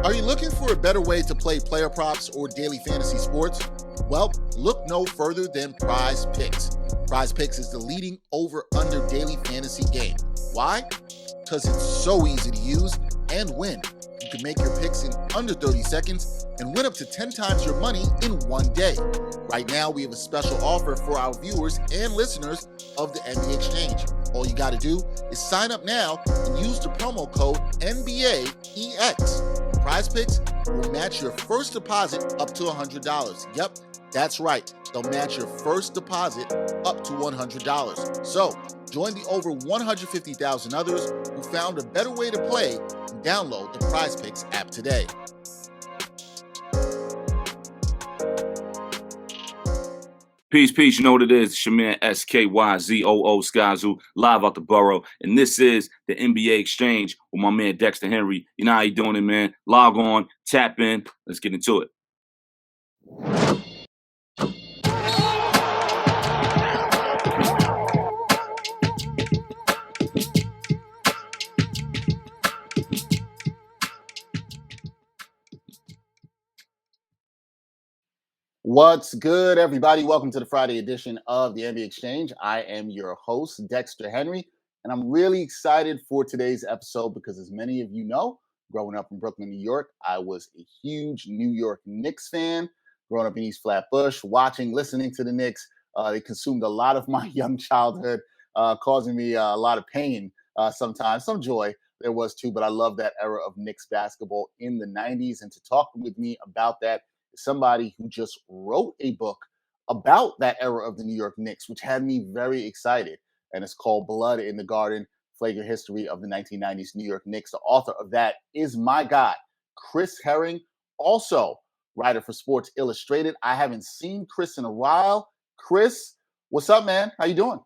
Are you looking for a better way to play player props or daily fantasy sports? Well, look no further than Prize Picks. Prize Picks is the leading over-under daily fantasy game. Why? Because it's so easy to use and win. You can make your picks in under 30 seconds and win up to 10 times your money in one day. Right now, we have a special offer for our viewers and listeners of the NBA Exchange. All you got to do is sign up now and use the promo code NBAEX. Prize Picks will match your first deposit up to $100. Yep, that's right. They'll match your first deposit up to $100. So, join the over 150,000 others who found a better way to play and download the Prize Picks app today. Peace. You know what it is. It's your man SKYZOO Skyzoo, live out the borough. And this is the NBA Exchange with my man Dexter Henry. You know how you doing it, man? Log on, tap in. Let's get into it. What's good, everybody? Welcome to the Friday edition of the NBA Exchange. I am your host, Dexter Henry, and I'm really excited for today's episode because, as many of you know, growing up in Brooklyn, New York, I was a huge New York Knicks fan. Growing up in East Flatbush, listening to the Knicks, they consumed a lot of my young childhood, causing me a lot of pain sometimes. Some joy there was too, but I love that era of Knicks basketball in the 90s. And to talk with me about that, somebody who just wrote a book about that era of the New York Knicks, which had me very excited. And it's called Blood in the Garden, Flagrant History of the 1990s New York Knicks. The author of that is my guy, Chris Herring, also writer for Sports Illustrated. I haven't seen Chris in a while. Chris, what's up, man? How you doing?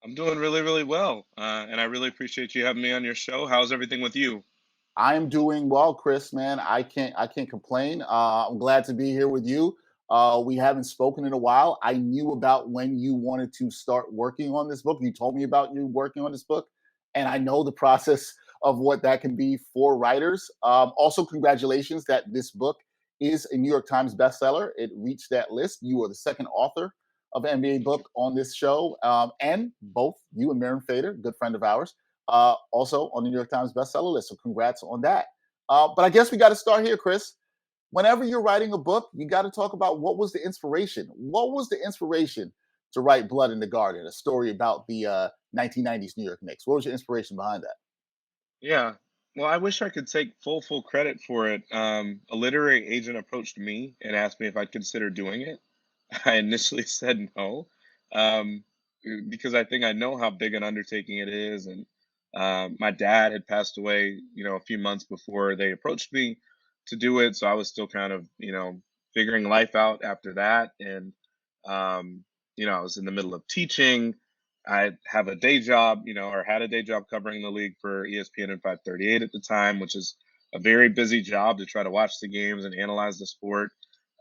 I'm doing really, really well. And I really appreciate you having me on your show. How's everything with you? I am doing well, Chris, man. I can't complain. I'm glad to be here with you. We haven't spoken in a while. I knew about when you wanted to start working on this book. You told me about you working on this book, and I know the process of what that can be for writers. Also, congratulations that this book is a New York Times bestseller. It reached that list. You are the second author of an NBA book on this show, and both you and Miriam Fader, good friend of ours, also on the New York Times bestseller list. So congrats on that. But I guess we got to start here, Chris. Whenever you're writing a book, you got to talk about what was the inspiration. What was the inspiration to write Blood in the Garden, a story about the 1990s New York Knicks? What was your inspiration behind that? Yeah. Well, I wish I could take full credit for it. A literary agent approached me and asked me if I'd consider doing it. I initially said no, um, because I think I know how big an undertaking it is. And my dad had passed away, a few months before they approached me to do it. So I was still kind of, figuring life out after that. And, I was in the middle of teaching. I have a day job, or had a day job covering the league for ESPN and 538 at the time, which is a very busy job to try to watch the games and analyze the sport.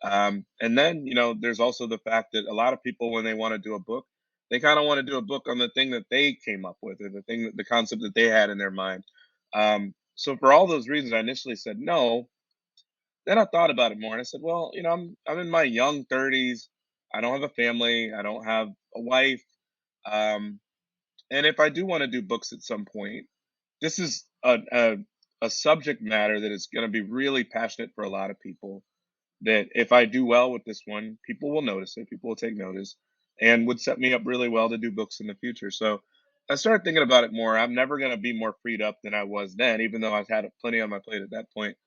And then, there's also the fact that a lot of people, when they want to do a book, they kind of want to do a book on the thing that they came up with or the concept that they had in their mind. So for all those reasons, I initially said no. Then I thought about it more and I said, well, I'm in my young 30s. I don't have a family. I don't have a wife. Um, and if I do want to do books at some point, this is a subject matter that is going to be really passionate for a lot of people. That if I do well with this one, people will notice it. People will take notice and would set me up really well to do books in the future. So I started thinking about it more. I'm never going to be more freed up than I was then, even though I've had plenty on my plate at that point.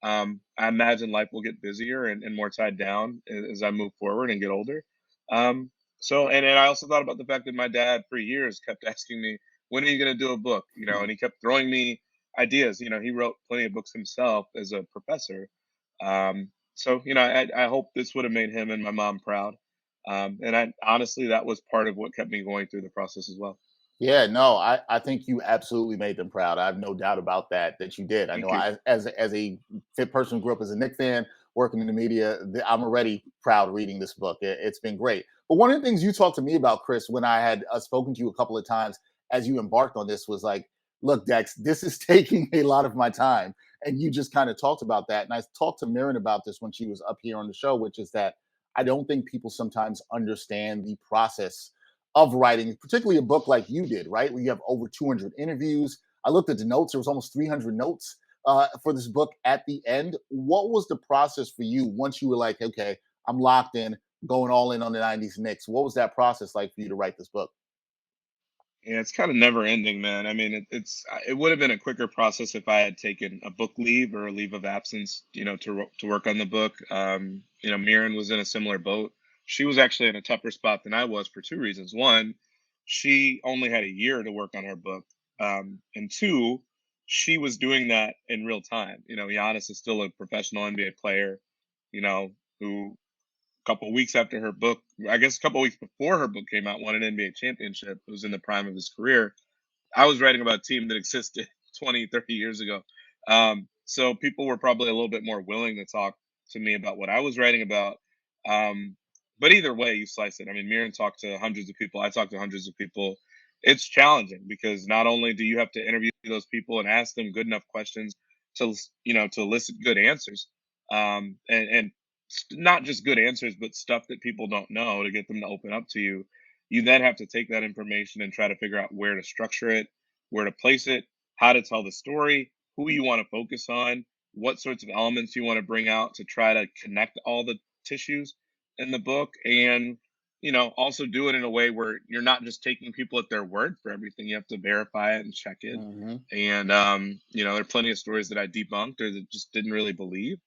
I imagine life will get busier and more tied down as I move forward and get older. And I also thought about the fact that my dad for years kept asking me, when are you going to do a book? And he kept throwing me ideas. He wrote plenty of books himself as a professor. So, I hope this would have made him and my mom proud. Honestly, that was part of what kept me going through the process as well. Yeah, no, I think you absolutely made them proud. I have no doubt about that you did. I Thank know you. as a fit person who grew up as a Knicks fan, working in the media, I'm already proud reading this book. It's been great. But one of the things you talked to me about, Chris, when I had spoken to you a couple of times as you embarked on this was like, look, Dex, this is taking a lot of my time. And you just kind of talked about that. And I talked to Mirren about this when she was up here on the show, which is that I don't think people sometimes understand the process of writing, particularly a book like you did, right? Where you have over 200 interviews. I looked at the notes, there was almost 300 notes for this book at the end. What was the process for you once you were like, okay, I'm locked in, going all in on the 90s Knicks? What was that process like for you to write this book? Yeah, it's kind of never ending, man. I mean, it would have been a quicker process if I had taken a book leave or a leave of absence, to work on the book. Mirren was in a similar boat. She was actually in a tougher spot than I was for two reasons. One, she only had a year to work on her book, and two, she was doing that in real time. Giannis is still a professional NBA player, who couple weeks after her book, I guess a couple weeks before her book came out, won an NBA championship. It was in the prime of his career. I was writing about a team that existed 20, 30 years ago. So people were probably a little bit more willing to talk to me about what I was writing about. Um, but either way, you slice it. I mean, Miran talked to hundreds of people. I talked to hundreds of people. It's challenging because not only do you have to interview those people and ask them good enough questions to elicit good answers, and not just good answers, but stuff that people don't know to get them to open up to you. You then have to take that information and try to figure out where to structure it, where to place it, how to tell the story, who you want to focus on, what sorts of elements you want to bring out to try to connect all the tissues in the book. And, also do it in a way where you're not just taking people at their word for everything. You have to verify it and check it. Mm-hmm. And, there are plenty of stories that I debunked or that just didn't really believe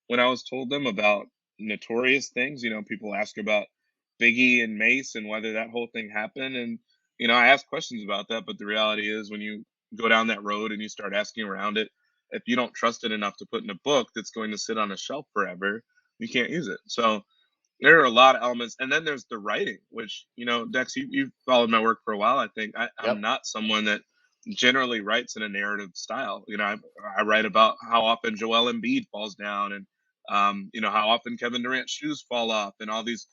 when I was told them about notorious things. People ask about Biggie and Mace and whether that whole thing happened. And, I ask questions about that. But the reality is, when you go down that road and you start asking around it, if you don't trust it enough to put in a book that's going to sit on a shelf forever, you can't use it. So there are a lot of elements. And then there's the writing, which, Dex, you've followed my work for a while. I think I'm Yep. not someone that generally writes in a narrative style. I write about how often Joel Embiid falls down and, how often Kevin Durant's shoes fall off and all these,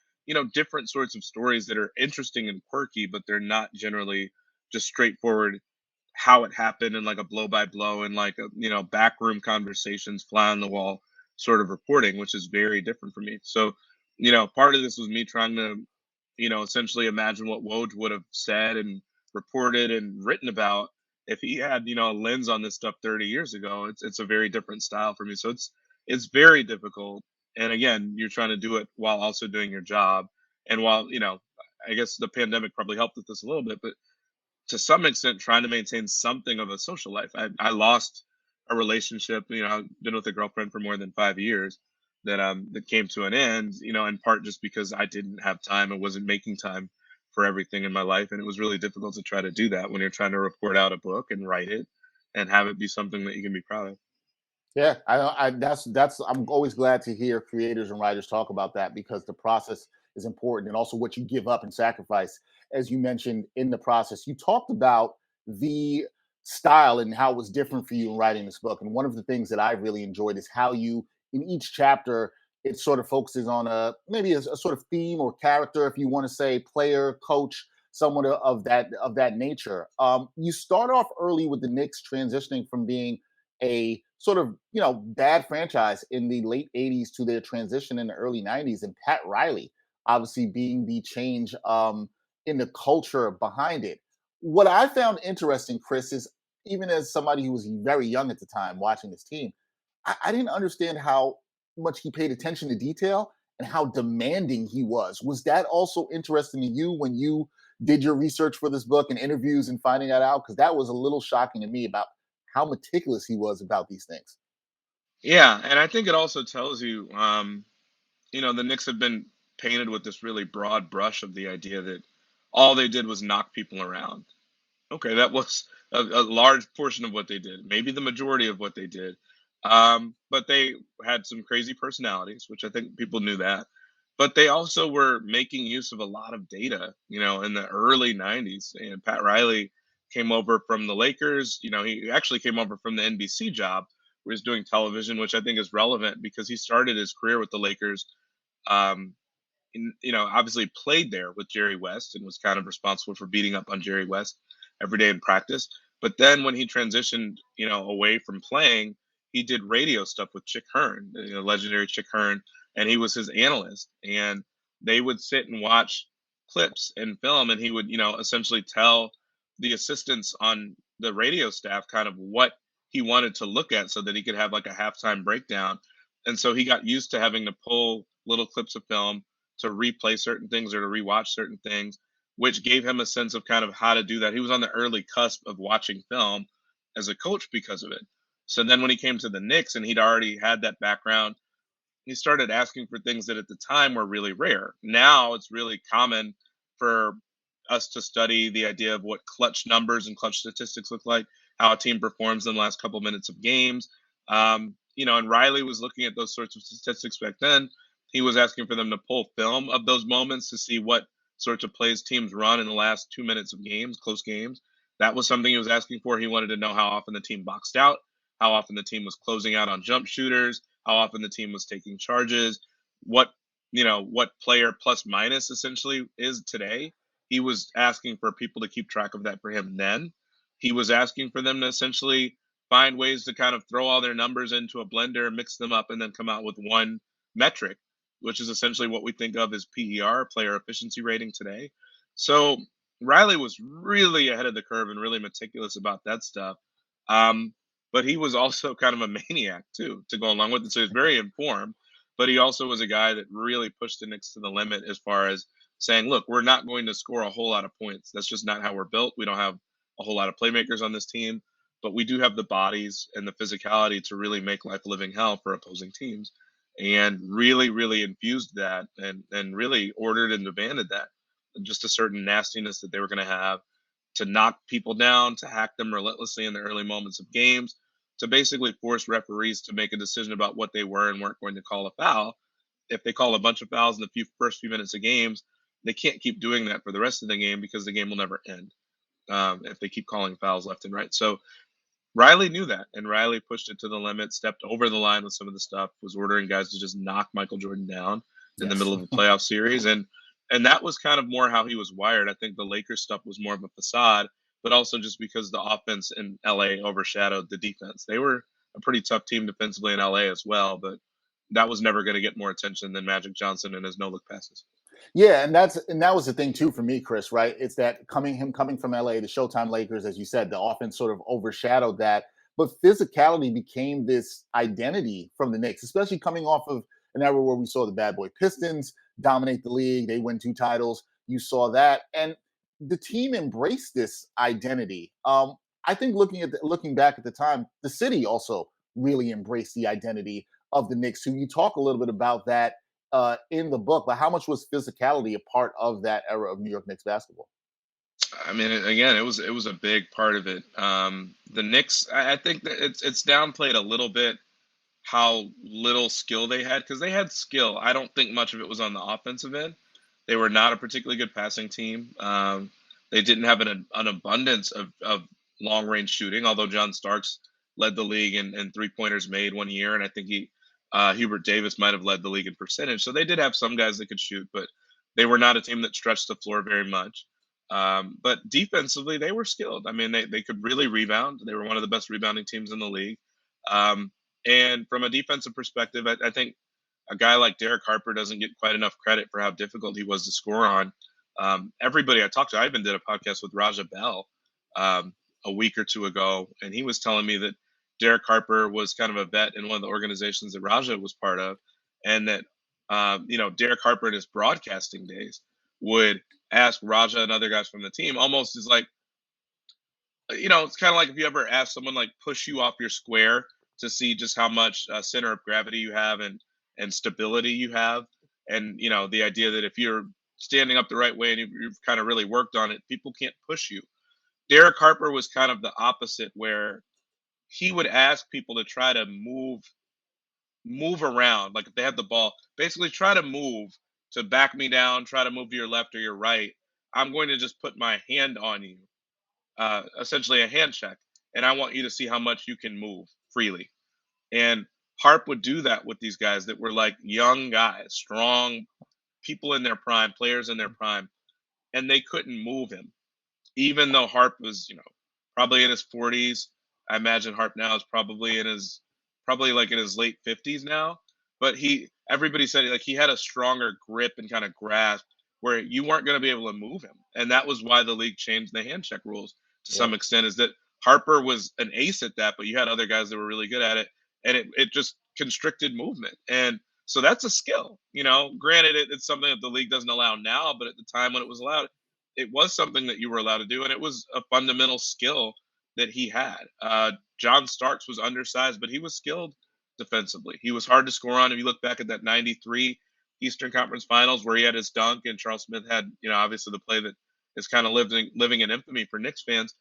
different sorts of stories that are interesting and quirky, but they're not generally just straightforward how it happened and like a blow by blow and like a backroom conversations, fly on the wall sort of reporting, which is very different for me. So part of this was me trying to essentially imagine what Woj would have said and reported and written about if he had a lens on this stuff 30 years ago. It's a very different style for me, so it's very difficult. And again, you're trying to do it while also doing your job, and while I guess the pandemic probably helped with this a little bit, but to some extent trying to maintain something of a social life. I lost a relationship. I've been with a girlfriend for more than 5 years that came to an end. In part just because I didn't have time and wasn't making time for everything in my life, and it was really difficult to try to do that when you're trying to report out a book and write it and have it be something that you can be proud of. Yeah, that's. I'm always glad to hear creators and writers talk about that because the process is important, and also what you give up and sacrifice. As you mentioned in the process, you talked about the style and how it was different for you in writing this book. And one of the things that I really enjoyed is how you, in each chapter, it sort of focuses on maybe a sort of theme or character, if you want to say player, coach, someone of that nature. You start off early with the Knicks transitioning from being a sort of bad franchise in the late 80s to their transition in the early 90s, and Pat Riley obviously being the change in the culture behind it. What I found interesting, Chris, is even as somebody who was very young at the time watching this team, I didn't understand how much he paid attention to detail and how demanding he was that also interesting to you when you did your research for this book and interviews and finding that out? Because that was a little shocking to me about how meticulous he was about these things. Yeah, and I think it also tells you, the Knicks have been painted with this really broad brush of the idea that all they did was knock people around. Okay, that was a large portion of what they did, maybe the majority of what they did. But they had some crazy personalities, which I think people knew that. But they also were making use of a lot of data, in the early 90s. And Pat Riley came over from the Lakers. He actually came over from the NBC job where he's doing television, which I think is relevant because he started his career with the Lakers. Um, Obviously played there with Jerry West and was kind of responsible for beating up on Jerry West every day in practice. But then when he transitioned, away from playing, he did radio stuff with Chick Hearn, legendary Chick Hearn, and he was his analyst. And they would sit and watch clips and film, and he would, essentially tell the assistants on the radio staff kind of what he wanted to look at so that he could have like a halftime breakdown. And so he got used to having to pull little clips of film to replay certain things or to rewatch certain things, which gave him a sense of kind of how to do that. He was on the early cusp of watching film as a coach because of it. So then when he came to the Knicks and he'd already had that background, he started asking for things that at the time were really rare. Now it's really common for us to study the idea of what clutch numbers and clutch statistics look like, how a team performs in the last couple minutes of games. And Riley was looking at those sorts of statistics back then. He was asking for them to pull film of those moments to see what sorts of plays teams run in the last 2 minutes of games, close games. That was something he was asking for. He wanted to know how often the team boxed out, how often the team was closing out on jump shooters, how often the team was taking charges, what player plus minus essentially is today. He was asking for people to keep track of that for him then. He was asking for them to essentially find ways to kind of throw all their numbers into a blender, mix them up, and then come out with one metric, which is essentially what we think of as PER, player efficiency rating today. So Riley was really ahead of the curve and really meticulous about that stuff. But he was also kind of a maniac too, to go along with it. So he was very informed, but he also was a guy that really pushed the Knicks to the limit as far as saying, look, we're not going to score a whole lot of points. That's just not how we're built. We don't have a whole lot of playmakers on this team, but we do have the bodies and the physicality to really make life a living hell for opposing teams. And really, really infused that and really ordered and demanded that. Just a certain nastiness that they were going to have to knock people down, to hack them relentlessly in the early moments of games, to basically force referees to make a decision about what they were and weren't going to call a foul. If they call a bunch of fouls in the first few minutes of games, they can't keep doing that for the rest of the game because the game will never end if they keep calling fouls left and right. So Riley knew that, and Riley pushed it to the limit, stepped over the line with some of the stuff, was ordering guys to just knock Michael Jordan down in the Yes. middle of a playoff series, and that was kind of more how he was wired. I think the Lakers stuff was more of a facade, but also just because the offense in LA overshadowed the defense. They were a pretty tough team defensively in LA as well, but that was never going to get more attention than Magic Johnson and his no look passes. Yeah, and that was the thing too for me, Chris. Right? It's that coming from LA, the Showtime Lakers, as you said, the offense sort of overshadowed that, but physicality became this identity from the Knicks, especially coming off of an era where we saw the Bad Boy Pistons dominate the league. They win 2 titles. You saw that, and the team embraced this identity. I think looking back at the time, the city also really embraced the identity of the Knicks. So you talk a little bit about that in the book, but how much was physicality a part of that era of New York Knicks basketball? I mean, again, it was a big part of it. The Knicks, I think that it's downplayed a little bit how little skill they had because they had skill. I don't think much of it was on the offensive end. They were not a particularly good passing team. They didn't have an abundance of long range shooting, although John Starks led the league in 3 pointers made one year, and I think Hubert Davis might have led the league in percentage. So they did have some guys that could shoot, but they were not a team that stretched the floor very much. But defensively, they were skilled. I mean, they could really rebound. They were one of the best rebounding teams in the league. Um, and from a defensive perspective, I think a guy like Derek Harper doesn't get quite enough credit for how difficult he was to score on. Everybody I talked to, I even did a podcast with Raja Bell a week or two ago, and he was telling me that Derek Harper was kind of a vet in one of the organizations that Raja was part of, and that Derek Harper in his broadcasting days would ask Raja and other guys from the team almost as like, it's kind of like if you ever ask someone like push you off your square to see just how much center of gravity you have and stability you have, and the idea that if you're standing up the right way and you've kind of really worked on it, people can't push you. Derek Harper was kind of the opposite, where he would ask people to try to move around, like if they had the ball, basically try to move to back me down, try to move to your left or your right. I'm going to just put my hand on you, essentially a hand check, and I want you to see how much you can move freely. And Harp would do that with these guys that were like young guys, strong people in their prime, players in their prime, and they couldn't move him, even though Harp was, probably in his 40s. I imagine Harp now is probably like in his late 50s now. But everybody said like he had a stronger grip and kind of grasp where you weren't going to be able to move him, and that was why the league changed the hand check rules to Yeah. some extent. Is that Harper was an ace at that, but you had other guys that were really good at it, and it just constricted movement. And so that's a skill, Granted, it's something that the league doesn't allow now, but at the time when it was allowed, it was something that you were allowed to do, and it was a fundamental skill that he had. John Starks was undersized, but he was skilled defensively. He was hard to score on. If you look back at that '93 Eastern Conference Finals where he had his dunk, and Charles Smith had, obviously the play that is kind of living in infamy for Knicks fans.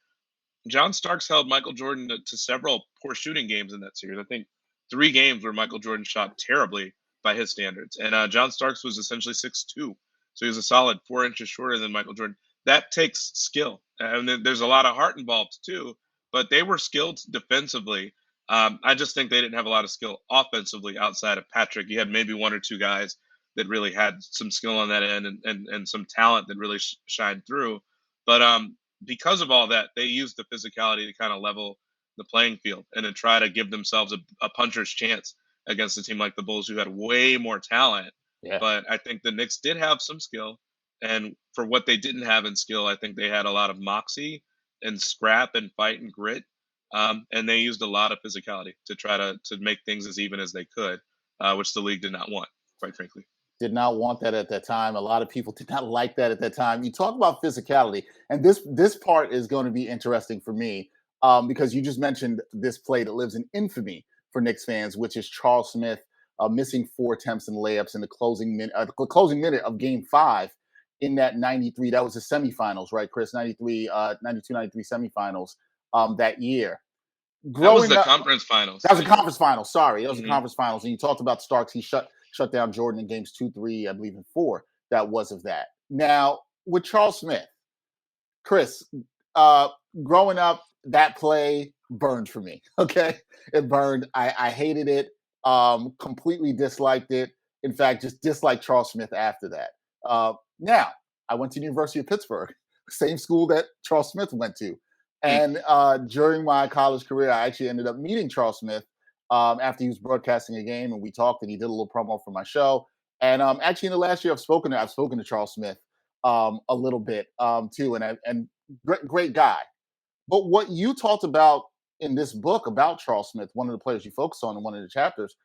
John Starks held Michael Jordan to several poor shooting games in that series. I think 3 games where Michael Jordan shot terribly by his standards. And John Starks was essentially 6'2", so he was a solid 4 inches shorter than Michael Jordan. That takes skill, and there's a lot of heart involved too. But they were skilled defensively. I just think they didn't have a lot of skill offensively outside of Patrick. You had maybe 1 or 2 guys that really had some skill on that end and some talent that really shined through. But because of all that, they used the physicality to kind of level the playing field and to try to give themselves a puncher's chance against a team like the Bulls, who had way more talent. Yeah. But I think the Knicks did have some skill. And for what they didn't have in skill, I think they had a lot of moxie and scrap and fight and grit. And they used a lot of physicality to try to make things as even as they could, which the league did not want, quite frankly. Did not want that at that time. A lot of people did not like that at that time. You talk about physicality, and this part is going to be interesting for me because you just mentioned this play that lives in infamy for Knicks fans, which is Charles Smith missing 4 attempts and layups in the closing minute of Game 5 in that '93. That was the semifinals, right, Chris? 92, '93 semifinals that year. That was Growing the up, conference finals. that was a conference finals. Sorry, that was a Mhm. conference finals. And you talked about Starks. He shut down Jordan in games 2, 3, I believe, in 4. That was of that. Now with Charles Smith, Chris, uh, growing up, that play burned for me. Okay, it burned. I hated it. Completely disliked it. In fact, just disliked Charles Smith after that. Now I went to the University of Pittsburgh, same school that Charles Smith went to. And during my college career, I actually ended up meeting Charles Smith after he was broadcasting a game, and we talked, and he did a little promo for my show. And actually, in the last year, I've spoken to Charles Smith a little bit too, and great guy. But what you talked about in this book about Charles Smith, one of the players you focus on in one of the chapters,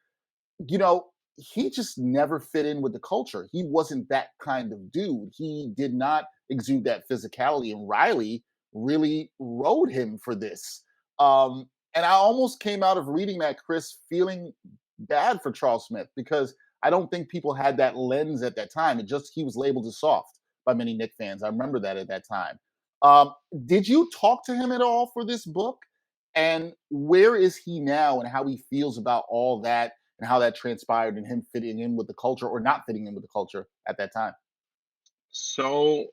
you know, he just never fit in with the culture. He wasn't that kind of dude. He did not exude that physicality, and Riley really rode him for this. And I almost came out of reading that, Chris, feeling bad for Charles Smith because I don't think people had that lens at that time. He was labeled as soft by many Knick fans. I remember that at that time. Um, did you talk to him at all for this book? And where is he now and how he feels about all that and how that transpired and him fitting in with the culture or not fitting in with the culture at that time? So,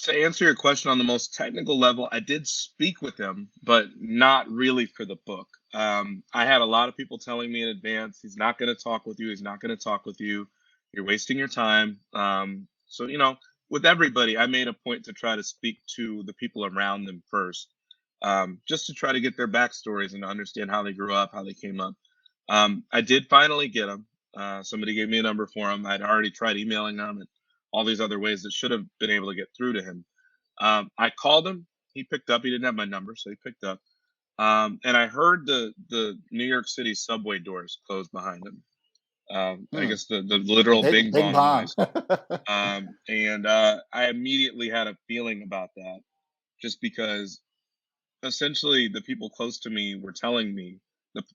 to answer your question on the most technical level, I did speak with him, but not really for the book. I had a lot of people telling me in advance, he's not going to talk with you. He's not going to talk with you. You're wasting your time. So, with everybody, I made a point to try to speak to the people around them first, just to try to get their backstories and to understand how they grew up, how they came up. I did finally get him. Somebody gave me a number for him. I'd already tried emailing him and all these other ways that should have been able to get through to him. I called him. He picked up. He didn't have my number, so he picked up. And I heard the New York City subway doors close behind him. I Hmm. guess the literal bing Big bong bong. noise. And I immediately had a feeling about that, just because essentially the people close to me were telling me,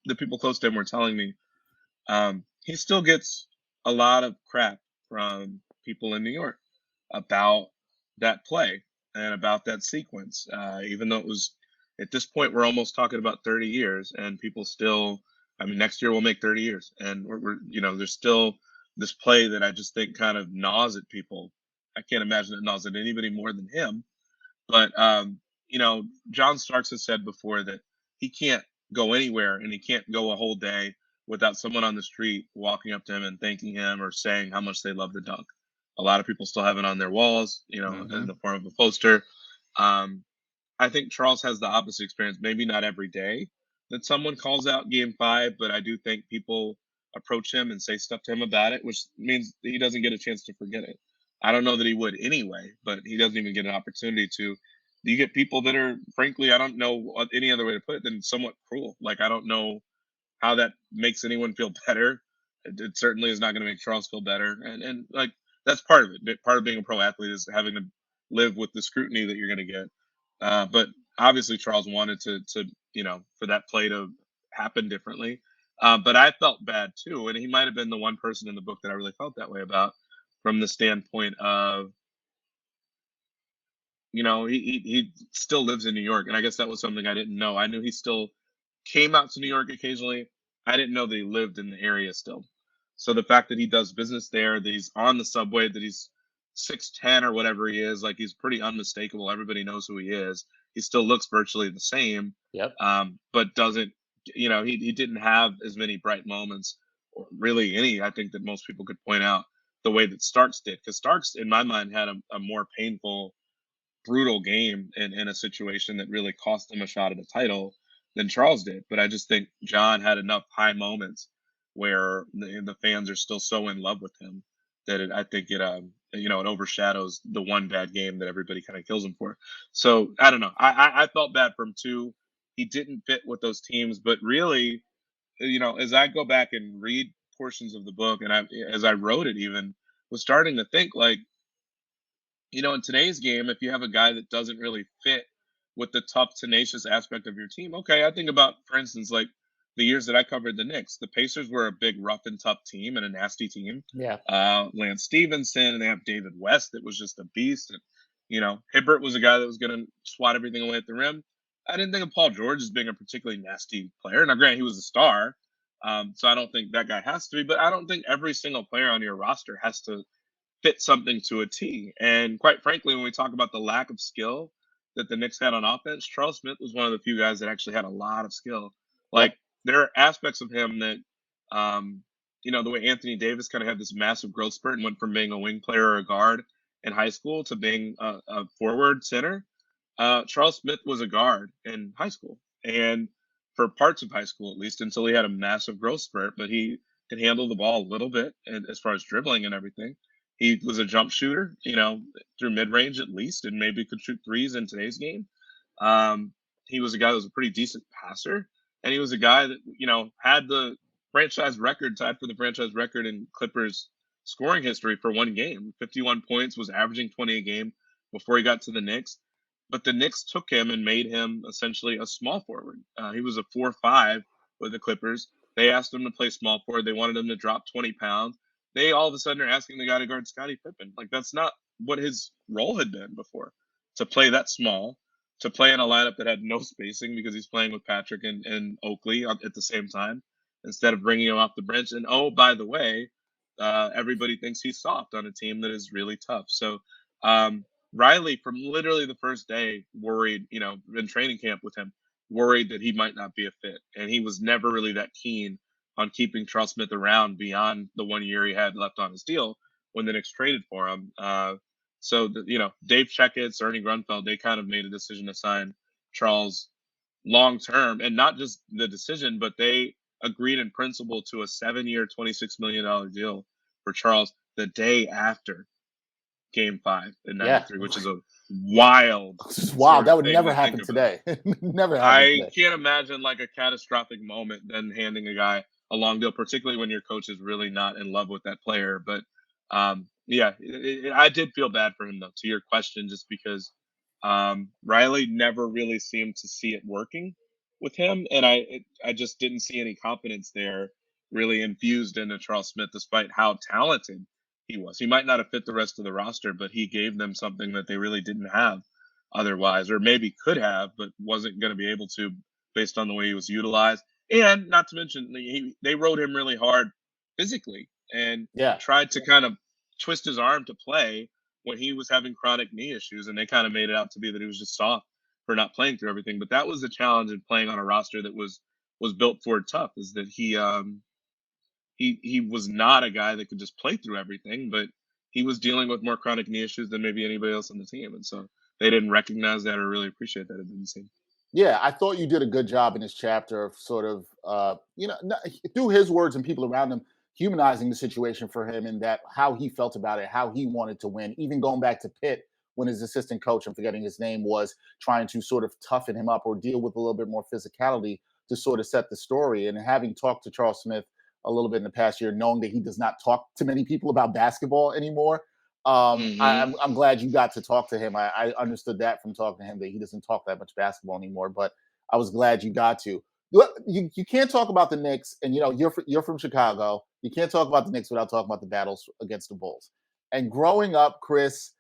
the people close to him were telling me, he still gets a lot of crap from people in New York about that play and about that sequence. Even though it was, at this point, we're almost talking about 30 years, and people still, I mean, next year we'll make 30 years, and there's still this play that I just think kind of gnaws at people. I can't imagine it gnaws at anybody more than him. But John Starks has said before that he can't go anywhere and he can't go a whole day without someone on the street walking up to him and thanking him or saying how much they love the dunk. A lot of people still have it on their walls, in Hmm. the form of a poster. Um, I think Charles has the opposite experience. Maybe not every day that someone calls out Game 5, but I do think people approach him and say stuff to him about it, which means he doesn't get a chance to forget it. I don't know that he would anyway, but he doesn't even get an opportunity to. You get people that are, frankly, I don't know any other way to put it than somewhat cruel. Like, I don't know how that makes anyone feel better. It certainly is not going to make Charles feel better, and like that's part of it. Part of being a pro athlete is having to live with the scrutiny that you're going to get. But obviously, Charles wanted to for that play to happen differently. But I felt bad too, and he might have been the one person in the book that I really felt that way about, from the standpoint of he still lives in New York, and I guess that was something I didn't know. I knew he still came out to New York occasionally. I didn't know that he lived in the area still. So the fact that he does business there, that he's on the subway, that he's 6'10" or whatever he is, like he's pretty unmistakable. Everybody knows who he is. He still looks virtually the same, Yep. but doesn't. He didn't have as many bright moments, or really any. I think that most people could point out the way that Starks did, because Starks, in my mind, had a more painful, brutal game in a situation that really cost him a shot at a title than Charles did. But I just think John had enough high moments where the fans are still so in love with him that I think it overshadows the one bad game that everybody kind of kills him for. So I don't know. I felt bad for him too. He didn't fit with those teams, but really, as I go back and read portions of the book, and as I wrote it, even was starting to think like, in today's game, if you have a guy that doesn't really fit with the tough, tenacious aspect of your team, okay, I think about, for instance, like the years that I covered the Knicks, the Pacers were a big, rough and tough team and a nasty team. Yeah. Lance Stevenson, and they have David West that was just a beast. And, Hibbert was a guy that was going to swat everything away at the rim. I didn't think of Paul George as being a particularly nasty player. Now, granted, he was a star, so I don't think that guy has to be, but I don't think every single player on your roster has to fit something to a T. And quite frankly, when we talk about the lack of skill that the Knicks had on offense, Charles Smith was one of the few guys that actually had a lot of skill. Yep. Like, there are aspects of him that, the way Anthony Davis kind of had this massive growth spurt and went from being a wing player or a guard in high school to being a forward center. Charles Smith was a guard in high school, and for parts of high school at least, until he had a massive growth spurt. But he could handle the ball a little bit, and as far as dribbling and everything. He was a jump shooter, through mid range at least, and maybe could shoot threes in today's game. He was a guy that was a pretty decent passer, and he was a guy that had the franchise record, tied for the franchise record in Clippers scoring history for one game. 51 points, was averaging 20 a game before he got to the Knicks. But the Knicks took him and made him essentially a small forward. He was a 4-5 with the Clippers. They asked him to play small forward. They wanted him to drop 20 pounds. They all of a sudden are asking the guy to guard Scottie Pippen. Like, that's not what his role had been before. To play that small, to play in a lineup that had no spacing because he's playing with Patrick and Oakley at the same time, instead of bringing him off the bench. And oh, by the way, everybody thinks he's soft on a team that is really tough. So Riley, from literally the first day, worried, in training camp with him, worried that he might not be a fit. And he was never really that keen on keeping Charles Smith around beyond the 1 year he had left on his deal when the Knicks traded for him. Dave Checketts, Ernie Grunfeld, they kind of made a decision to sign Charles long term, and not just the decision, but they agreed in principle to a 7-year, $26 million deal for Charles the day after Game 5 in '93, which is a wild. Wow, that would never happen today. Never happen I today. can't imagine like a catastrophic moment then handing a guy a long deal, particularly when your coach is really not in love with that player. But I did feel bad for him though. To your question, just because Riley never really seemed to see it working with him, and I just didn't see any confidence there really infused into Charles Smith, despite how talented he was. He might not have fit the rest of the roster, but he gave them something that they really didn't have otherwise, or maybe could have, but wasn't going to be able to based on the way he was utilized. And not to mention, they rode him really hard physically and tried to kind of twist his arm to play when he was having chronic knee issues. And they kind of made it out to be that he was just soft for not playing through everything. But that was the challenge in playing on a roster that was built for tough, is that he was not a guy that could just play through everything, but he was dealing with more chronic knee issues than maybe anybody else on the team. And so they didn't recognize that or really appreciate that. It didn't seem. Yeah, I thought you did a good job in this chapter of sort of, through his words and people around him, humanizing the situation for him and that how he felt about it, how he wanted to win. Even going back to Pitt when his assistant coach, I'm forgetting his name, was trying to sort of toughen him up or deal with a little bit more physicality to sort of set the story. And having talked to Charles Smith a little bit in the past year, knowing that he does not talk to many people about basketball anymore, Hmm. I'm glad you got to talk to him. I understood that from talking to him that he doesn't talk that much basketball anymore. But I was glad you got to. You can't talk about the Knicks, and you're from Chicago. You can't talk about the Knicks without talking about the battles against the Bulls. And growing up, Chris,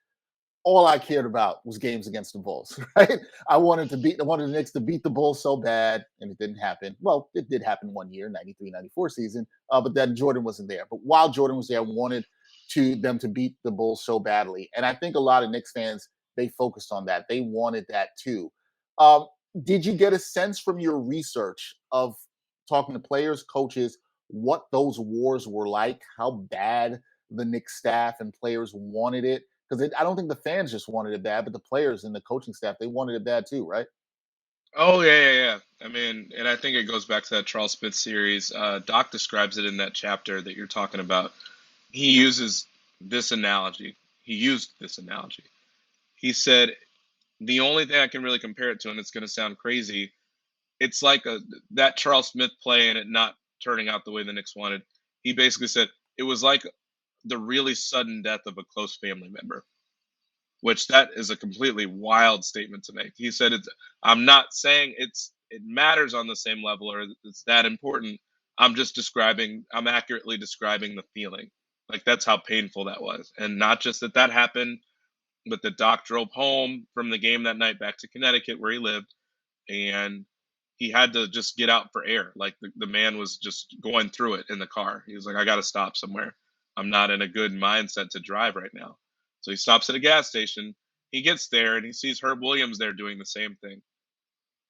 all I cared about was games against the Bulls, right? I wanted the Knicks to beat the Bulls so bad, and it didn't happen. Well, it did happen one year, 93-94 season, but then Jordan wasn't there. But while Jordan was there, I wanted them to beat the Bulls so badly. And I think a lot of Knicks fans, they focused on that. They wanted that too. Um, did you get a sense from your research of talking to players, coaches, what those wars were like, how bad the Knicks staff and players wanted it? Because I don't think the fans just wanted it bad, but the players and the coaching staff, they wanted it bad too, right? Oh yeah, yeah, yeah. I mean, and I think it goes back to that Charles Smith series. Doc describes it in that chapter that you're talking about. He uses this analogy. He used this analogy. He said the only thing I can really compare it to, and it's going to sound crazy, it's like that Charles Smith play and it not turning out the way the Knicks wanted. He basically said it was like the really sudden death of a close family member, which that is a completely wild statement to make. He said, I'm not saying it matters on the same level or it's that important. I'm accurately describing the feeling. Like that's how painful that was. And not just that happened, but the doc drove home from the game that night back to Connecticut where he lived, and he had to just get out for air. Like the man was just going through it in the car. He was like, I got to stop somewhere. I'm not in a good mindset to drive right now. So he stops at a gas station. He gets there and he sees Herb Williams there doing the same thing.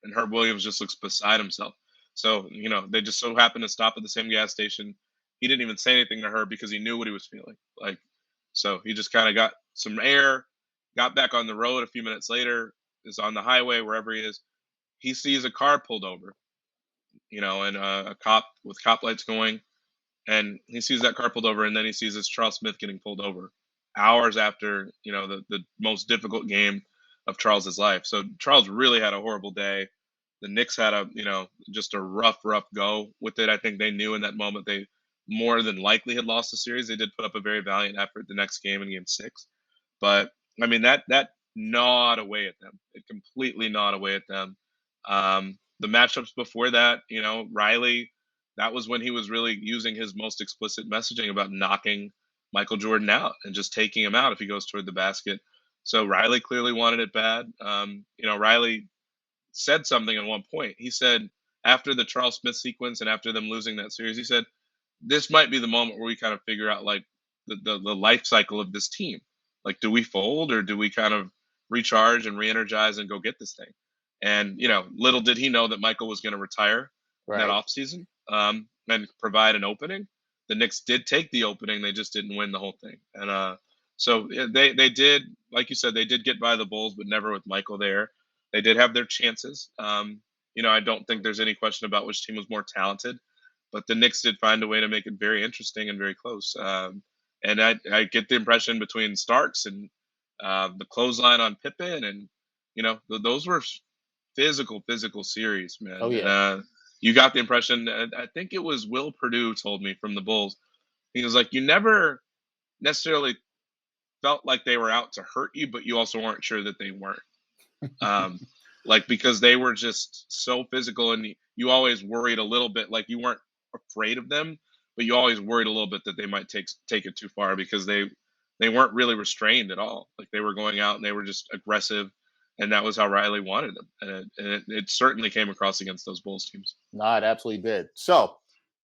And Herb Williams just looks beside himself. So, they just so happened to stop at the same gas station. He didn't even say anything to Herb because he knew what he was feeling. Like, so he just kind of got some air, got back on the road a few minutes later, is on the highway, wherever he is. He sees a car pulled over, and a cop with cop lights going, and he sees that car pulled over, and then he sees this Charles Smith getting pulled over hours after, the most difficult game of Charles's life. So Charles really had a horrible day. The Knicks had just a rough go with it. I think they knew in that moment they more than likely had lost the series. They did put up a very valiant effort the next game in game 6. But I mean that gnawed away at them. It completely gnawed away at them. The matchups before that, Riley, that was when he was really using his most explicit messaging about knocking Michael Jordan out and just taking him out if he goes toward the basket. So Riley clearly wanted it bad. Riley said something at one point. He said after the Charles Smith sequence and after them losing that series, he said, this might be the moment where we kind of figure out like the life cycle of this team. Like, do we fold or do we kind of recharge and re-energize and go get this thing? And little did he know that Michael was going to retire in that Right. offseason, and provide an opening. The Knicks did take the opening, they just didn't win the whole thing. And so they did, like you said, they did get by the Bulls, but never with Michael there. They did have their chances. I don't think there's any question about which team was more talented, but the Knicks did find a way to make it very interesting and very close. And I get the impression between Starks and the clothesline on Pippen, and those were physical series, Oh man. And yeah. you got the impression. I think it was Will Purdue told me from the Bulls. He was like, you never necessarily felt like they were out to hurt you, but you also weren't sure that they weren't. Um, like because they were just so physical, and you always worried a little bit. Like you weren't afraid of them, but you always worried a little bit that they might take it too far because they weren't really restrained at all. Like they were going out and they were just aggressive, and that was how Riley wanted them, and it certainly came across against those Bulls teams. No, it absolutely did. So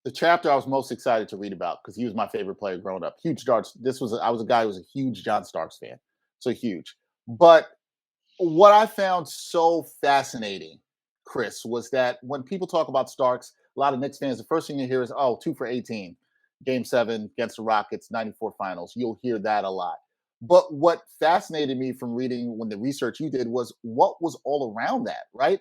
the chapter I was most excited to read about because he was my favorite player growing up. Huge Starks. I was a guy who was a huge John Starks fan. So huge. But what I found so fascinating, Chris, was that when people talk about Starks, a lot of Knicks fans, the first thing you hear is, oh, 2 for 18, game 7 against the Rockets, 94 finals. You'll hear that a lot. But what fascinated me from reading when the research you did was what was all around that, right?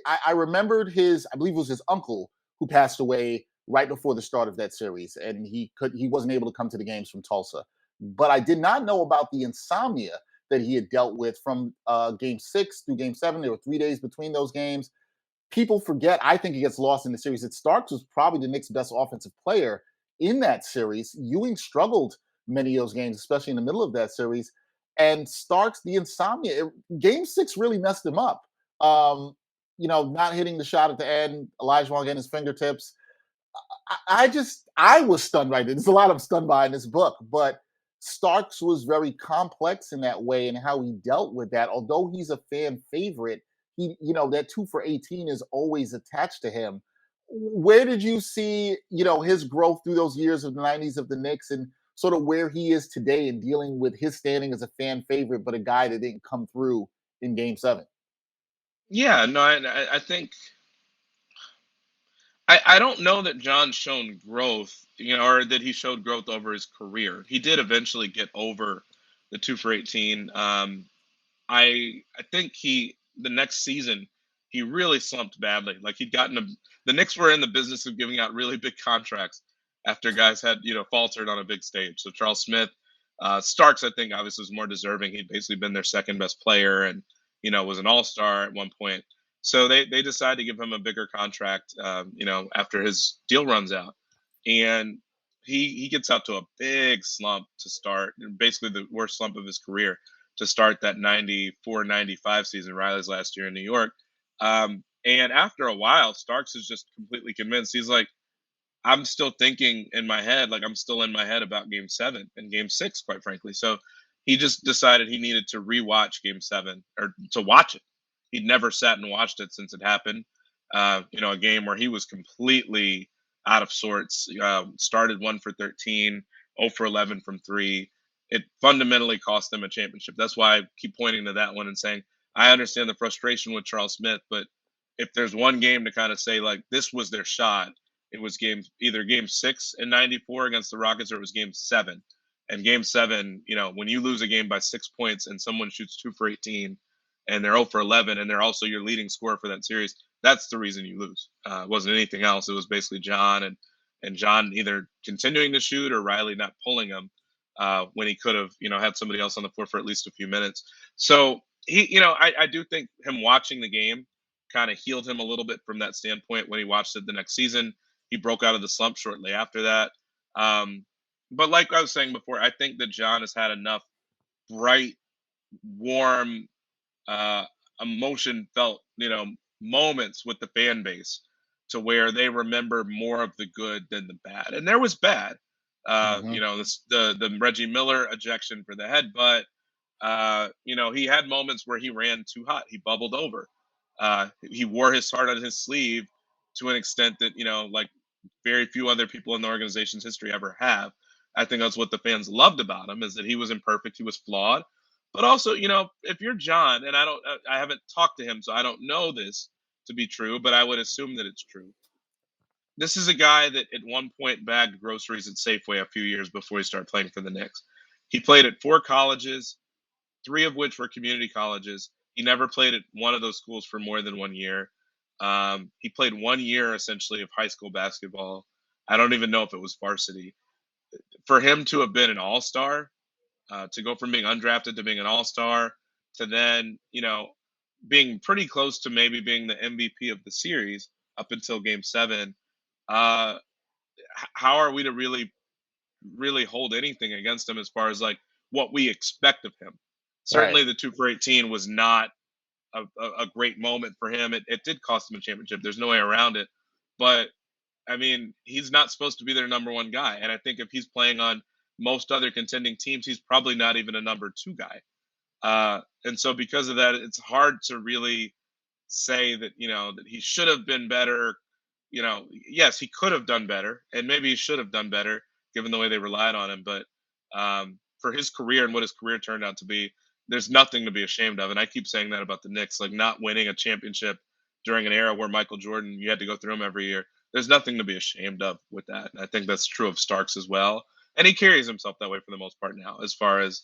I remembered I believe it was his uncle who passed away right before the start of that series, and he wasn't able to come to the games from Tulsa. But I did not know about the insomnia that he had dealt with from Game 6 through Game 7. There were 3 days between those games. People forget, I think he gets lost in the series, that Starks was probably the Knicks' best offensive player in that series. Ewing struggled many of those games, especially in the middle of that series. And Starks, the insomnia, Game 6 really messed him up. Um, not hitting the shot at the end, Elijah Wong getting his fingertips. I was stunned by it. There's a lot of stunned by in this book, but Starks was very complex in that way and how he dealt with that. Although he's a fan favorite, that 2 for 18 is always attached to him. Where did you see, his growth through those years of the '90s of the Knicks, and sort of where he is today in dealing with his standing as a fan favorite, but a guy that didn't come through in Game 7? Yeah, no, I think I don't know that John's shown growth, or that he showed growth over his career. He did eventually get over the 2 for 18. I think the next season he really slumped badly. Like the Knicks were in the business of giving out really big contracts after guys had faltered on a big stage. So Charles Smith, Starks, I think obviously was more deserving. He'd basically been their second best player and was an all star at one point. So they decided to give him a bigger contract, after his deal runs out, and he gets out to a big slump to start, basically the worst slump of his career to start that 94-95 season, Riley's last year in New York. And after a while, Starks is just completely convinced. He's like, I'm still thinking in my head, like I'm still in my head about Game 7 and Game 6, quite frankly. So he just decided he needed to rewatch Game 7 or to watch it. He'd never sat and watched it since it happened. A game where he was completely out of sorts. Started 1 for 13, 0 for 11 from three. It fundamentally cost them a championship. That's why I keep pointing to that one and saying I understand the frustration with Charles Smith, but if there's one game to kind of say like this was their shot, it was either Game 6 in '94 against the Rockets, or it was Game 7. And Game 7, when you lose a game by 6 points and someone shoots 2 for 18 and they're 0 for 11 and they're also your leading scorer for that series, that's the reason you lose. It wasn't anything else. It was basically John and John either continuing to shoot or Riley not pulling him when he could have, had somebody else on the floor for at least a few minutes. So I do think him watching the game kind of healed him a little bit from that standpoint. When he watched it the next season, he broke out of the slump shortly after that. But like I was saying before, I think that John has had enough bright, warm, uh, emotion felt, moments with the fan base to where they remember more of the good than the bad. And there was bad. Hmm. The Reggie Miller ejection for the headbutt. He had moments where he ran too hot. He bubbled over. He wore his heart on his sleeve to an extent that like very few other people in the organization's history ever have. I think that's what the fans loved about him, is that he was imperfect, he was flawed, but also, if you're John, and I haven't talked to him, so I don't know this to be true, but I would assume that it's true. This is a guy that at one point bagged groceries at Safeway a few years before he started playing for the Knicks. He played at 4 colleges, 3 of which were community colleges. He never played at one of those schools for more than 1 year. He played 1 year essentially of high school basketball. I don't even know if it was varsity. For him to have been an all star, to go from being undrafted to being an all star, to then, being pretty close to maybe being the MVP of the series up until Game 7. Uh, how are we to really hold anything against him as far as like what we expect of him? Right. Certainly, the 2 for 18 was not a great moment for him. It did cost him a championship. There's no way around it. But I mean, he's not supposed to be their number one guy. And I think if he's playing on most other contending teams, he's probably not even a number two guy. And so because of that, it's hard to really say that, that he should have been better. Yes, he could have done better, and maybe he should have done better given the way they relied on him. But for his career and what his career turned out to be, there's nothing to be ashamed of. And I keep saying that about the Knicks, like not winning a championship during an era where Michael Jordan, you had to go through him every year. There's nothing to be ashamed of with that. And I think that's true of Starks as well. And he carries himself that way for the most part now, as far as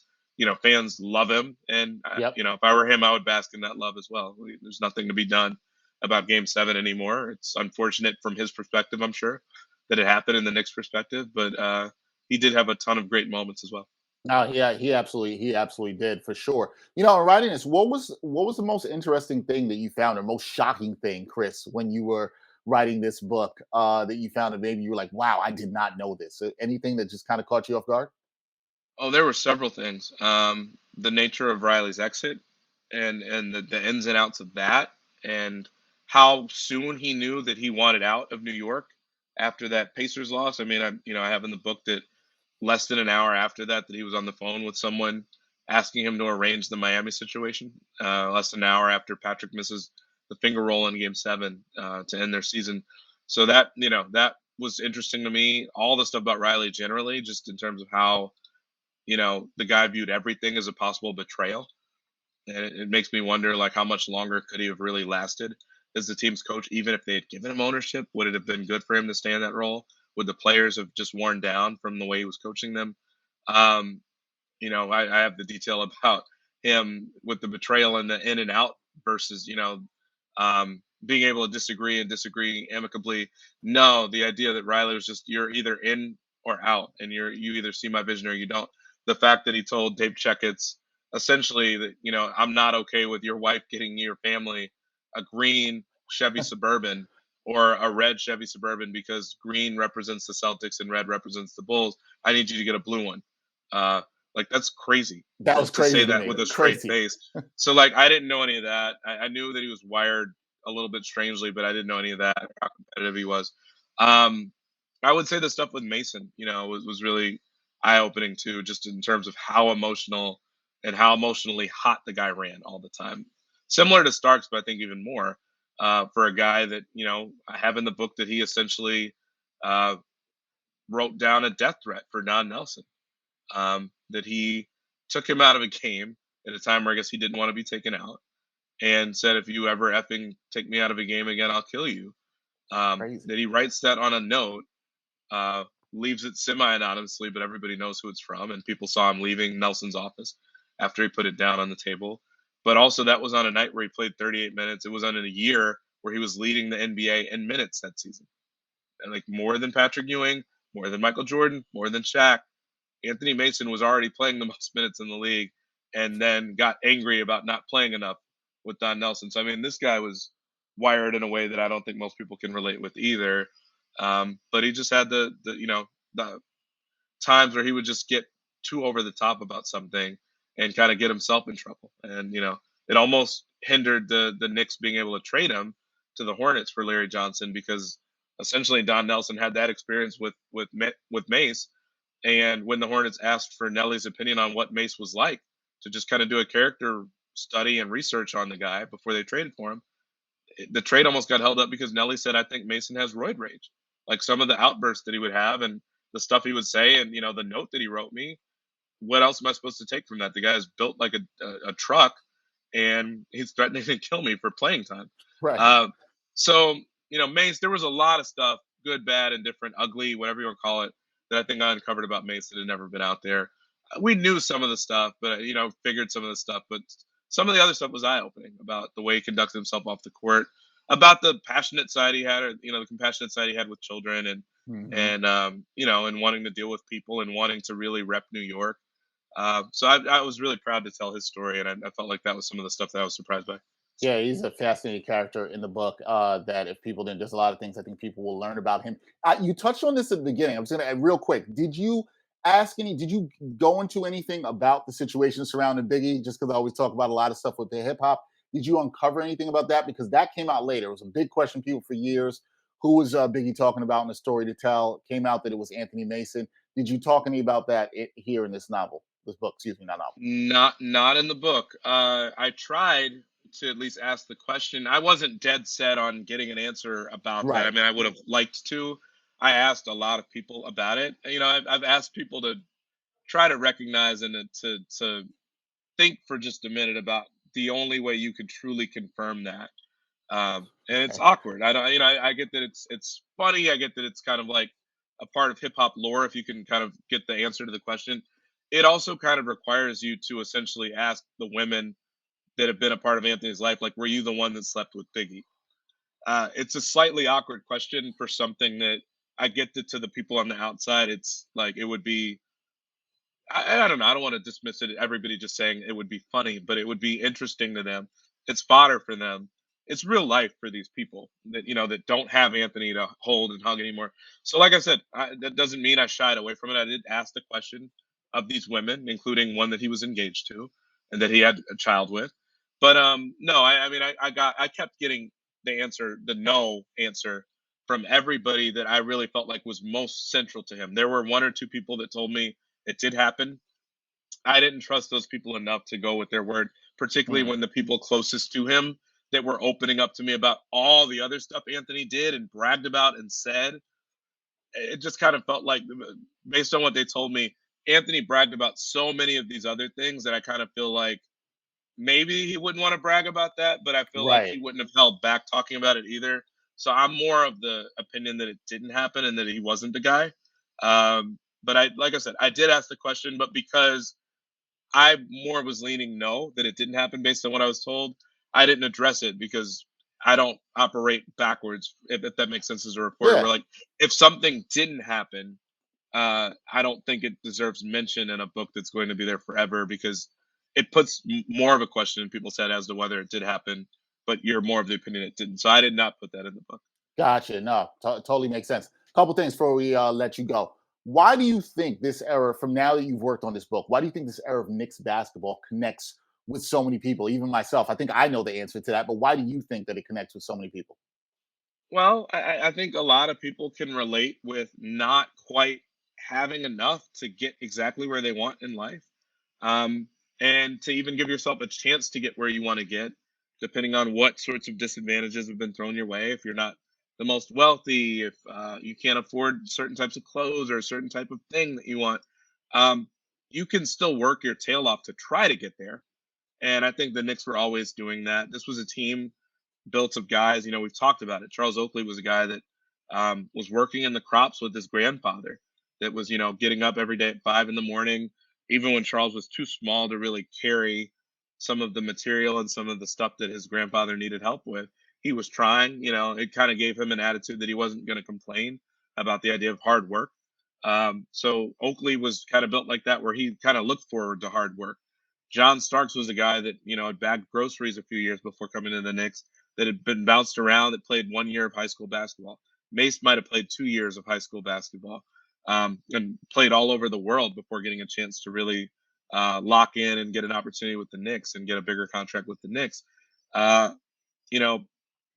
fans love him, and Yep. if I were him, I would bask in that love as well. There's nothing to be done about Game 7 anymore. It's unfortunate from his perspective, I'm sure, that it happened in the Knicks' perspective, but he did have a ton of great moments as well. No, yeah, he absolutely did for sure. In writing this, what was the most interesting thing that you found, or most shocking thing, Chris, when you were writing this book, that you found that maybe you were like, wow, I did not know this. Anything that just kind of caught you off guard? Oh, there were several things. The nature of Riley's exit, and the ins and outs of that, and how soon he knew that he wanted out of New York after that Pacers loss. I mean, I have in the book that less than an hour after that he was on the phone with someone asking him to arrange the Miami situation. Less than an hour after Patrick misses the finger roll in Game 7 to end their season. So that was interesting to me. All the stuff about Riley generally, just in terms of how the guy viewed everything as a possible betrayal. And it makes me wonder, like, how much longer could he have really lasted as the team's coach, even if they had given him ownership? Would it have been good for him to stay in that role? Would the players have just worn down from the way he was coaching them? Um, I have the detail about him with the betrayal and the in and out versus, being able to disagree and disagree amicably. No, the idea that Riley was just, you're either in or out, and you either see my vision or you don't. The fact that he told Dave Checketts essentially that, I'm not okay with your wife getting your family a green Chevy Suburban or a red Chevy Suburban because green represents the Celtics and red represents the Bulls. I need you to get a blue one. Uh, like, that's crazy That was to say crazy to that me. with a straight Crazy. face. So, like, I didn't know any of that. I knew that he was wired a little bit strangely, but I didn't know any of that, how competitive he was. Um, I would say the stuff with Mason, was really eye opening too, just in terms of how emotional and how emotionally hot the guy ran all the time. Similar to Starks, but I think even more for a guy that, I have in the book that he essentially uh, wrote down a death threat for Don Nelson, that he took him out of a game at a time where I guess he didn't want to be taken out, and said, if you ever effing take me out of a game again, I'll kill you. Crazy. That he writes that on a note, uh, leaves it semi-anonymously, but everybody knows who it's from, and people saw him leaving Nelson's office after he put it down on the table. But also, that was on a night where he played 38 minutes. It was on a year where he was leading the NBA in minutes that season, and, like, more than Patrick Ewing, more than Michael Jordan, more than Shaq. Anthony Mason was already playing the most minutes in the league, and then got angry about not playing enough with Don Nelson. So, I mean, this guy was wired in a way that I don't think most people can relate with either. But he just had the times where he would just get too over the top about something and kind of get himself in trouble. And it almost hindered the Knicks being able to trade him to the Hornets for Larry Johnson, because essentially Don Nelson had that experience with Mace. And when the Hornets asked for Nelly's opinion on what Mace was like, to just kind of do a character study and research on the guy before they traded for him, the trade almost got held up because Nelly said, I think Mason has roid rage. Like, some of the outbursts that he would have and the stuff he would say, and the note that he wrote me, what else am I supposed to take from that? The guy is built like a truck, and he's threatening to kill me for playing time. Right. Uh, so, Mace, there was a lot of stuff, good, bad, and different, ugly, whatever you want to call it, that I think I uncovered about Mace that had never been out there. We knew some of the stuff, but figured some of the stuff, but some of the other stuff was eye opening about the way he conducted himself off the court, about the passionate side he had, or the compassionate side he had with children, and Hmm. and wanting to deal with people and wanting to really rep New York. So I was really proud to tell his story, and I felt like that was some of the stuff that I was surprised by. Yeah, he's a fascinating character in the book. That if people didn't, there's a lot of things I think people will learn about him. You touched on this at the beginning. I was going to real quick. Did you ask any? Did you go into anything about the situation surrounding Biggie? Just because I always talk about a lot of stuff with the hip hop. Did you uncover anything about that? Because that came out later. It was a big question people for years. Who was Biggie talking about in the story to tell? Came out that it was Anthony Mason. Did you talk any about that here in this novel, this book? Excuse me, not novel. Not in the book. I tried to at least ask the question. I wasn't dead set on getting an answer about that. I Right. mean, I would have liked to. I asked a lot of people about it. I've asked people to try to recognize and to think for just a minute about the only way you could truly confirm that. And it's Okay. awkward. I don't, I get that it's funny. I get that it's kind of like a part of hip hop lore if you can kind of get the answer to the question. it also kind of requires you to essentially ask the women that have been a part of Anthony's life, like, were you the one that slept with Biggie? It's a slightly awkward question for something that I get to the people on the outside. It's like it would be I don't know. I don't want to dismiss it. Everybody just saying it would be funny, but it would be interesting to them. It's fodder for them. It's real life for these people that that don't have Anthony to hold and hug anymore. So, like I said, that doesn't mean I shied away from it. I did ask the question of these women, including one that he was engaged to and that he had a child with. But no, I mean, I kept getting the no answer from everybody that I really felt like was most central to him. There were one or two people that told me it did happen. I didn't trust those people enough to go with their word, particularly Mm, when the people closest to him that were opening up to me about all the other stuff Anthony did and bragged about and said. It just kind of felt like, based on what they told me, Anthony bragged about so many of these other things that I kind of feel like maybe he wouldn't want to brag about that, but I feel like right. he wouldn't have held back talking about it either. So I'm more of the opinion that it didn't happen and that he wasn't the guy. But like I said, I did ask the question, but because I more was leaning no, that it didn't happen based on what I was told, I didn't address it because I don't operate backwards, if that makes sense as a reporter. Where Yeah. like if something didn't happen, I don't think it deserves mention in a book that's going to be there forever because it puts more of a question in people's head as to whether it did happen. But you're more of the opinion it didn't. So I did not put that in the book. Gotcha. No, totally makes sense. Couple things before we let you go. Why do you think this era, from now that you've worked on this book, why do you think this era of Knicks basketball connects with so many people? Even myself, I think I know the answer to that, but why do you think that it connects with so many people? Well, I think a lot of people can relate with not quite having enough to get exactly where they want in life. Um, and to even give yourself a chance to get where you want to get, depending on what sorts of disadvantages have been thrown your way. If you're not the most wealthy, if you can't afford certain types of clothes or a certain type of thing that you want, um, you can still work your tail off to try to get there. And I think the Knicks were always doing that. This was a team built of guys. We've talked about it. Charles Oakley was a guy that was working in the crops with his grandfather. That was, getting up every day at 5 in the morning, even when Charles was too small to really carry some of the material and some of the stuff that his grandfather needed help with. He was trying. It kind of gave him an attitude that he wasn't going to complain about the idea of hard work. So Oakley was kind of built like that, where he kind of looked forward to hard work. John Starks was a guy that had bagged groceries a few years before coming to the Knicks, that had been bounced around, that played 1 year of high school basketball. Mace might have played 2 years of high school basketball, and played all over the world before getting a chance to really lock in and get an opportunity with the Knicks and get a bigger contract with the Knicks. Uh, you know,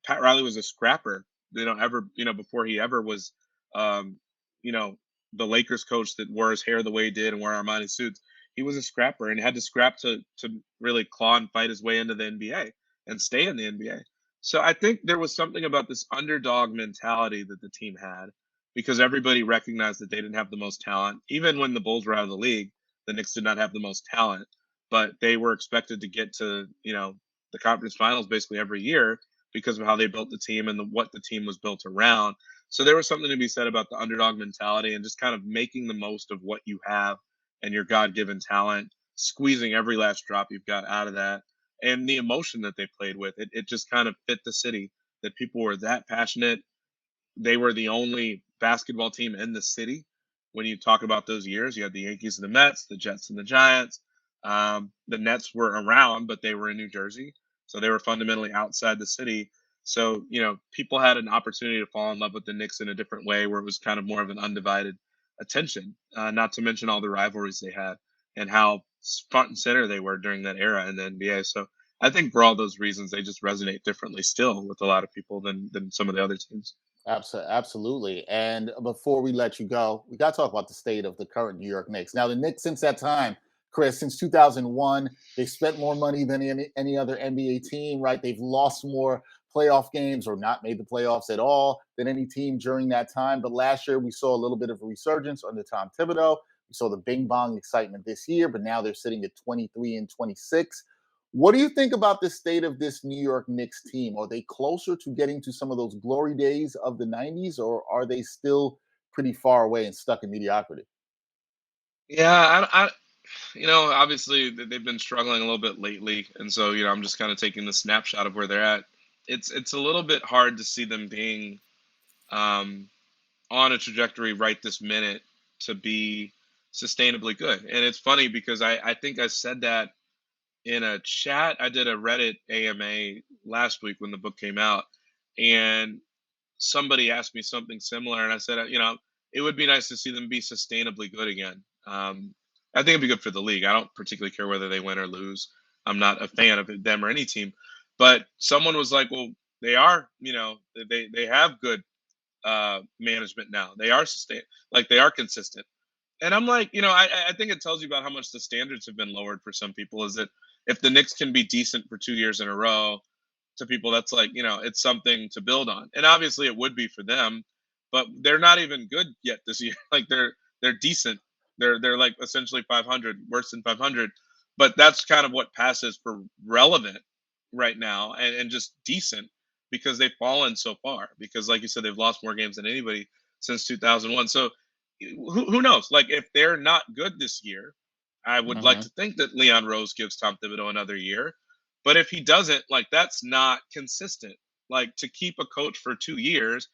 Pat Riley was a scrapper. Before he ever was, um, you know, the Lakers coach that wore his hair the way he did and wore Armani suits. He was a scrapper and had to scrap to really claw and fight his way into the NBA and stay in the NBA. So I think there was something about this underdog mentality that the team had, because everybody recognized that they didn't have the most talent. Even when the Bulls were out of the league, the Knicks did not have the most talent, but they were expected to get to the conference finals basically every year because of how they built the team and what the team was built around. So there was something to be said about the underdog mentality and just kind of making the most of what you have and your God-given talent, squeezing every last drop you've got out of that, and the emotion that they played with. It just kind of fit the city, that people were that passionate. They were the only basketball team in the city. When you talk about those years, you had the Yankees and the Mets, the Jets and the Giants. The Nets were around, but they were in New Jersey, so they were fundamentally outside the city. So people had an opportunity to fall in love with the Knicks in a different way, where it was kind of more of an undivided attention. Not to mention all the rivalries they had and how front and center they were during that era in the NBA. So I think for all those reasons, they just resonate differently still with a lot of people than some of the other teams. Absolutely. And before we let you go, we got to talk about the state of the current New York Knicks. Now, the Knicks, since that time, Chris, since 2001, they've spent more money than any other NBA team, right? They've lost more playoff games or not made the playoffs at all than any team during that time. But last year, we saw a little bit of a resurgence under Tom Thibodeau. We saw the bing bong excitement this year, but now they're sitting at 23 and 26. What do you think about the state of this New York Knicks team? Are they closer to getting to some of those glory days of the 90s, or are they still pretty far away and stuck in mediocrity? Yeah, Obviously they've been struggling a little bit lately, and so I'm just kind of taking the snapshot of where they're at. It's a little bit hard to see them being um, on a trajectory right this minute to be sustainably good. And it's funny because I think I said that in a chat. I did a Reddit AMA last week when the book came out, and somebody asked me something similar, and I said, it would be nice to see them be sustainably good again. I think it'd be good for the league. I don't particularly care whether they win or lose. I'm not a fan of them or any team, but someone was like, "Well, they are. They have good management now. They are like they are consistent." And I'm like, I think it tells you about how much the standards have been lowered for some people. Is that if the Knicks can be decent for 2 years in a row, to people that's like, it's something to build on. And obviously it would be for them, but they're not even good yet this year. Like they're decent. They're like essentially 500, worse than 500. But that's kind of what passes for relevant right now, and just decent, because they've fallen so far. Because like you said, they've lost more games than anybody since 2001. So who knows? Like if they're not good this year, I would like to think that Leon Rose gives Tom Thibodeau another year. But if he doesn't, like that's not consistent. Like to keep a coach for 2 years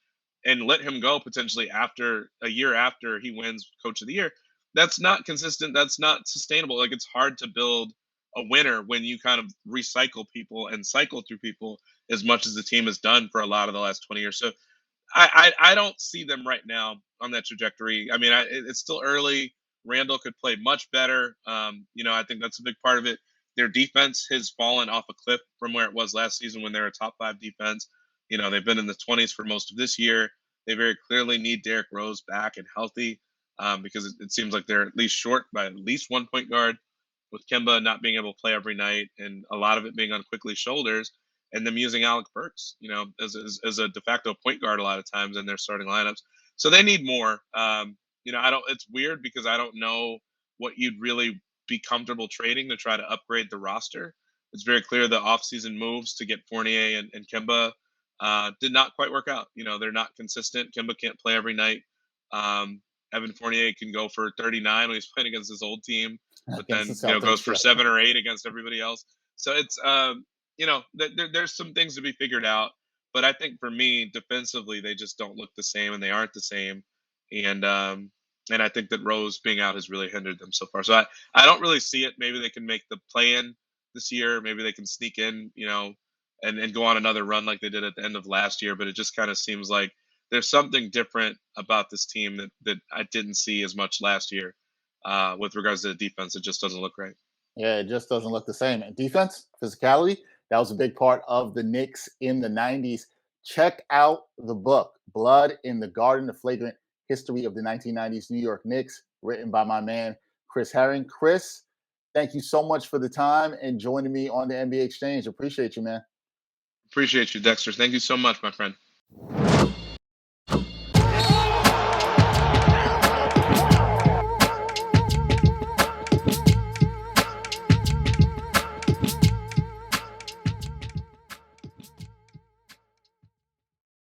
and let him go potentially after a year after he wins Coach of the Year, that's not consistent. That's not sustainable. Like it's hard to build a winner when you kind of recycle people and cycle through people as much as the team has done for a lot of the last 20 years. So I don't see them right now on that trajectory. I mean, it's still early. Randall could play much better. I think that's a big part of it. Their defense has fallen off a cliff from where it was last season when they were a top 5 defense. They've been in the 20s for most of this year. They very clearly need Derrick Rose back and healthy, because it seems like they're at least short by at least one point guard, with Kemba not being able to play every night and a lot of it being on Quickly's shoulders, and them using Alec Burks, as a de facto point guard a lot of times in their starting lineups. So they need more. I don't. It's weird because I don't know what you'd really be comfortable trading to try to upgrade the roster. It's very clear the offseason moves to get Fournier and Kemba did not quite work out. They're not consistent. Kemba can't play every night. Evan Fournier can go for 39 when he's playing against his old team, but then goes for 7 or 8 against everybody else. So it's there's some things to be figured out. But I think for me, defensively, they just don't look the same, and they aren't the same. And I think that Rose being out has really hindered them so far. So I don't really see it. Maybe they can make the play-in this year. Maybe they can sneak in, and go on another run like they did at the end of last year. But it just kind of seems like there's something different about this team that I didn't see as much last year with regards to the defense. It just doesn't look right. Yeah, it just doesn't look the same. And defense, physicality, that was a big part of the Knicks in the 90s. Check out the book, Blood in the Garden, The Flagrant History of the 1990s New York Knicks, written by my man, Chris Herring. Chris, thank you so much for the time and joining me on the NBA Exchange. Appreciate you, man. Appreciate you, Dexter. Thank you so much, my friend.